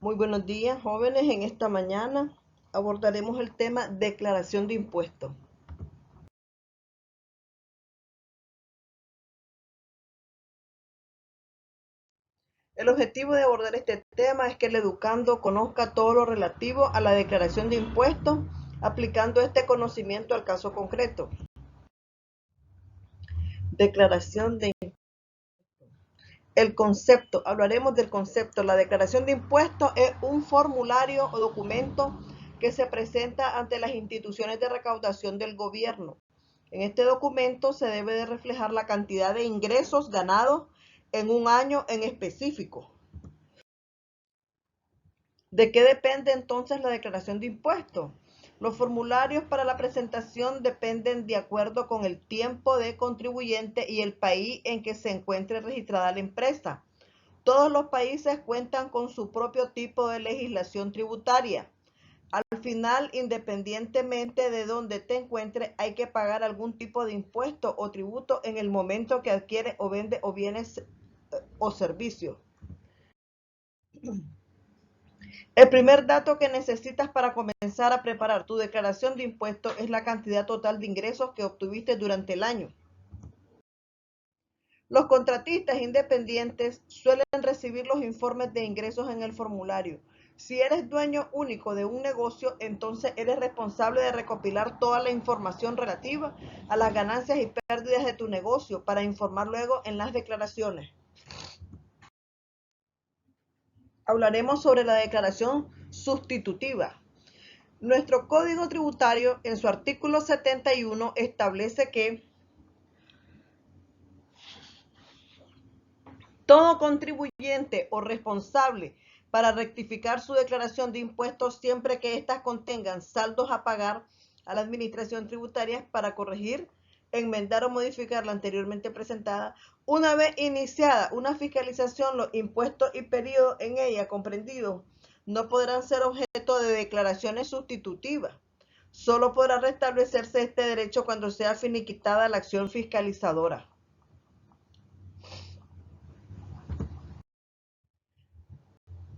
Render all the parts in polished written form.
Muy buenos días, jóvenes. En esta mañana abordaremos el tema declaración de impuestos. El objetivo de abordar este tema es que el educando conozca todo lo relativo a la declaración de impuestos, aplicando este conocimiento al caso concreto. Declaración de El concepto, hablaremos del concepto. La declaración de impuestos es un formulario o documento que se presenta ante las instituciones de recaudación del gobierno. En este documento se debe de reflejar la cantidad de ingresos ganados en un año en específico. ¿De qué depende entonces la declaración de impuestos? Los formularios para la presentación dependen de acuerdo con el tiempo de contribuyente y el país en que se encuentre registrada la empresa. Todos los países cuentan con su propio tipo de legislación tributaria. Al final, independientemente de donde te encuentres, hay que pagar algún tipo de impuesto o tributo en el momento que adquiere o vende o bienes o servicios. El primer dato que necesitas para comenzar a preparar tu declaración de impuestos es la cantidad total de ingresos que obtuviste durante el año. Los contratistas independientes suelen recibir los informes de ingresos en el formulario. Si eres dueño único de un negocio, entonces eres responsable de recopilar toda la información relativa a las ganancias y pérdidas de tu negocio para informar luego en las declaraciones. Hablaremos sobre la declaración sustitutiva. Nuestro Código Tributario, en su artículo 71, establece que todo contribuyente o responsable para rectificar su declaración de impuestos siempre que éstas contengan saldos a pagar a la administración tributaria para corregir, enmendar o modificar la anteriormente presentada. Una vez iniciada una fiscalización, los impuestos y periodos en ella comprendidos no podrán ser objeto de declaraciones sustitutivas. Solo podrá restablecerse este derecho cuando sea finiquitada la acción fiscalizadora.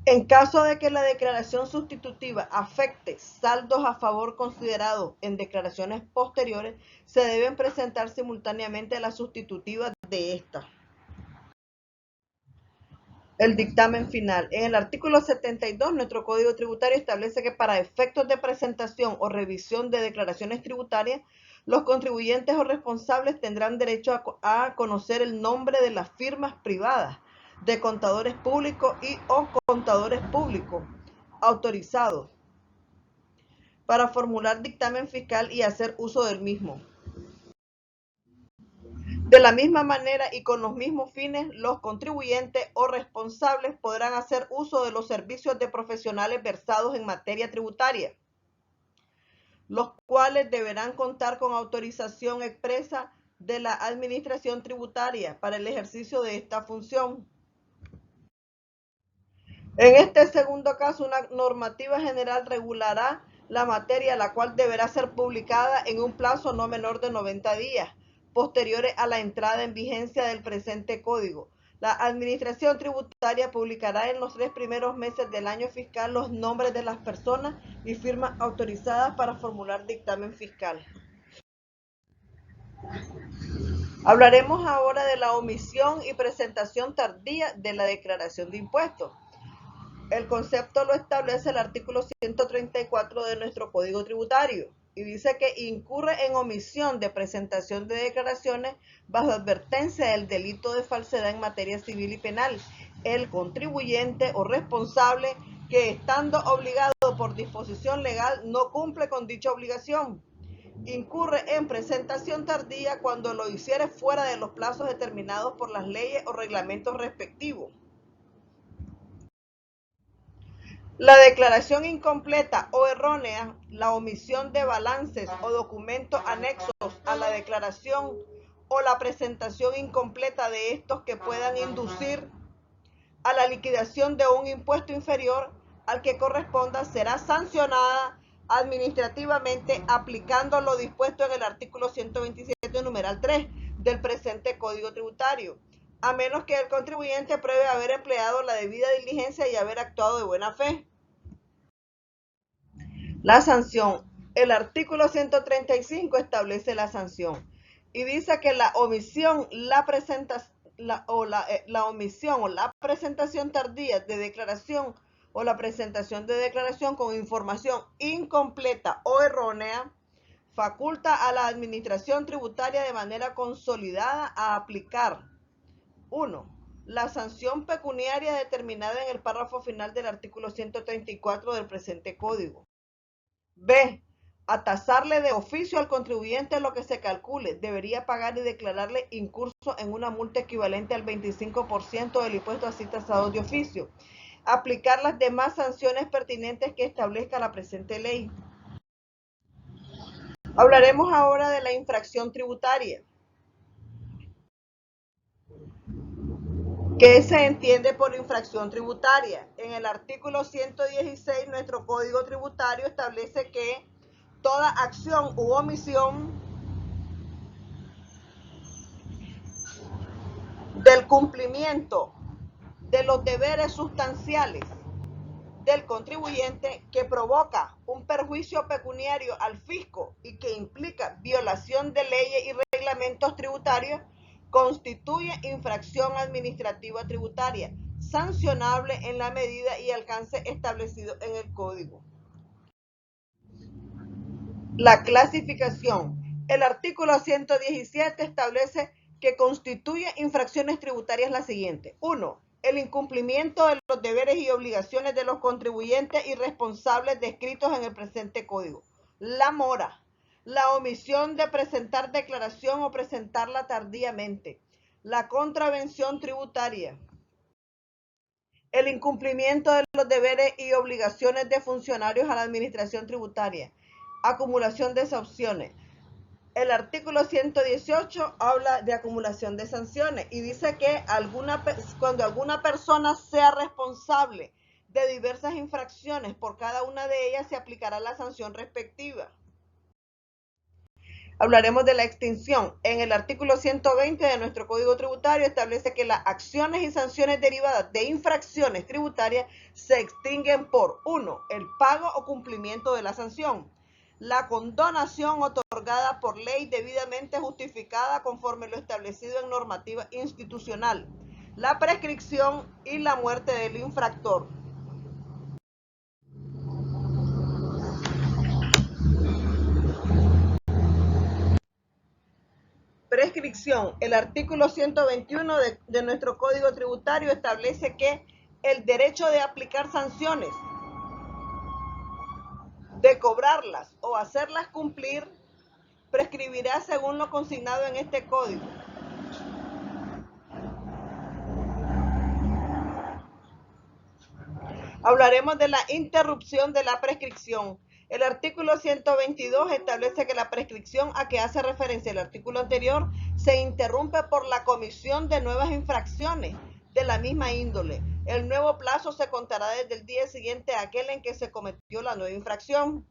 En caso de que la declaración sustitutiva afecte saldos a favor considerados en declaraciones posteriores, se deben presentar simultáneamente las sustitutivas de esta. El dictamen final. En el artículo 72, nuestro Código Tributario establece que para efectos de presentación o revisión de declaraciones tributarias, los contribuyentes o responsables tendrán derecho a conocer el nombre de las firmas privadas de contadores públicos y o contadores públicos autorizados para formular dictamen fiscal y hacer uso del mismo. De la misma manera y con los mismos fines, los contribuyentes o responsables podrán hacer uso de los servicios de profesionales versados en materia tributaria, los cuales deberán contar con autorización expresa de la Administración Tributaria para el ejercicio de esta función. En este segundo caso, una normativa general regulará la materia, la cual deberá ser publicada en un plazo no menor de 90 días, posteriores a la entrada en vigencia del presente código. La Administración Tributaria publicará en los 3 primeros meses del año fiscal los nombres de las personas y firmas autorizadas para formular dictamen fiscal. Hablaremos ahora de la omisión y presentación tardía de la declaración de impuestos. El concepto lo establece el artículo 134 de nuestro Código Tributario y dice que incurre en omisión de presentación de declaraciones bajo advertencia del delito de falsedad en materia civil y penal el contribuyente o responsable que, estando obligado por disposición legal, no cumple con dicha obligación. Incurre en presentación tardía cuando lo hiciere fuera de los plazos determinados por las leyes o reglamentos respectivos. La declaración incompleta o errónea, la omisión de balances o documentos anexos a la declaración o la presentación incompleta de estos que puedan inducir a la liquidación de un impuesto inferior al que corresponda será sancionada administrativamente aplicando lo dispuesto en el artículo 127, numeral 3 del presente Código Tributario. a menos que el contribuyente pruebe haber empleado la debida diligencia y haber actuado de buena fe. La sanción. El artículo 135 establece la sanción y dice que la omisión, la presentación tardía de declaración o la presentación de declaración con información incompleta o errónea faculta a la administración tributaria de manera consolidada a aplicar 1. La sanción pecuniaria determinada en el párrafo final del artículo 134 del presente código. B. A tasarle de oficio al contribuyente lo que se calcule, debería pagar y declararle incurso en una multa equivalente al 25% del impuesto así tasado de oficio. Aplicar las demás sanciones pertinentes que establezca la presente ley. Hablaremos ahora de la infracción tributaria. ¿Qué se entiende por infracción tributaria? En el artículo 116, nuestro Código Tributario establece que toda acción u omisión del cumplimiento de los deberes sustanciales del contribuyente que provoca un perjuicio pecuniario al fisco y que implica violación de leyes y reglamentos tributarios constituye infracción administrativa tributaria, sancionable en la medida y alcance establecido en el Código. La clasificación. El artículo 117 establece que constituye infracciones tributarias las siguientes. 1. El incumplimiento de los deberes y obligaciones de los contribuyentes y responsables descritos en el presente código. La mora. La omisión de presentar declaración o presentarla tardíamente. La contravención tributaria. El incumplimiento de los deberes y obligaciones de funcionarios a la administración tributaria. Acumulación de sanciones. El artículo 118 habla de acumulación de sanciones y dice que cuando alguna persona sea responsable de diversas infracciones, por cada una de ellas se aplicará la sanción respectiva. Hablaremos de la extinción. En el artículo 120 de nuestro Código Tributario establece que las acciones y sanciones derivadas de infracciones tributarias se extinguen por 1. El pago o cumplimiento de la sanción. La condonación otorgada por ley debidamente justificada conforme lo establecido en normativa institucional. La prescripción y la muerte del infractor. Prescripción. El artículo 121 de nuestro Código Tributario establece que el derecho de aplicar sanciones, de cobrarlas o hacerlas cumplir, prescribirá según lo consignado en este código. Hablaremos de la interrupción de la prescripción. El artículo 122 establece que la prescripción a que hace referencia el artículo anterior se interrumpe por la comisión de nuevas infracciones de la misma índole. El nuevo plazo se contará desde el día siguiente a aquel en que se cometió la nueva infracción.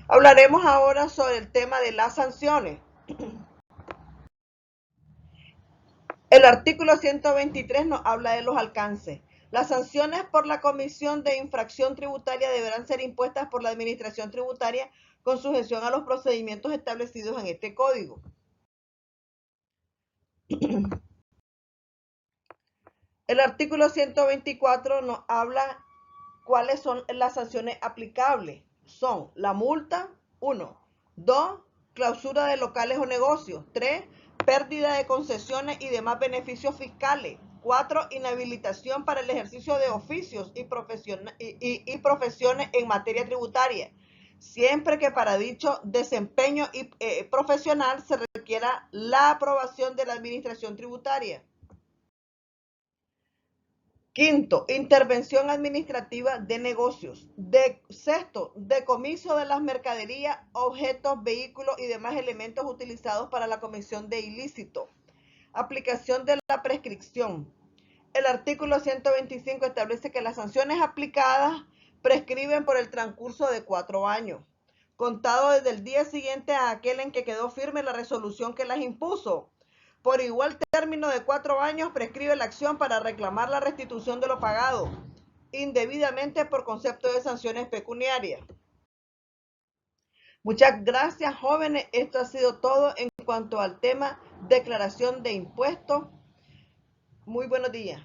Hablaremos ahora sobre el tema de las sanciones. El artículo 123 nos habla de los alcances. Las sanciones por la comisión de infracción tributaria deberán ser impuestas por la Administración Tributaria con sujeción a los procedimientos establecidos en este código. El artículo 124 nos habla cuáles son las sanciones aplicables. Son la multa, 1. 2. Clausura de locales o negocios. 3. Pérdida de concesiones y demás beneficios fiscales. 4. Inhabilitación para el ejercicio de oficios y profesiones en materia tributaria, siempre que para dicho desempeño profesional se requiera la aprobación de la Administración Tributaria. Quinto, intervención administrativa de negocios. Sexto, decomiso de las mercaderías, objetos, vehículos y demás elementos utilizados para la comisión de ilícito. Aplicación de la prescripción. El artículo 125 establece que las sanciones aplicadas prescriben por el transcurso de 4 años, contado desde el día siguiente a aquel en que quedó firme la resolución que las impuso. Por igual término de 4 años prescribe la acción para reclamar la restitución de lo pagado indebidamente por concepto de sanciones pecuniarias. Muchas gracias, jóvenes. Esto ha sido todo en cuanto al tema declaración de impuestos. Muy buenos días.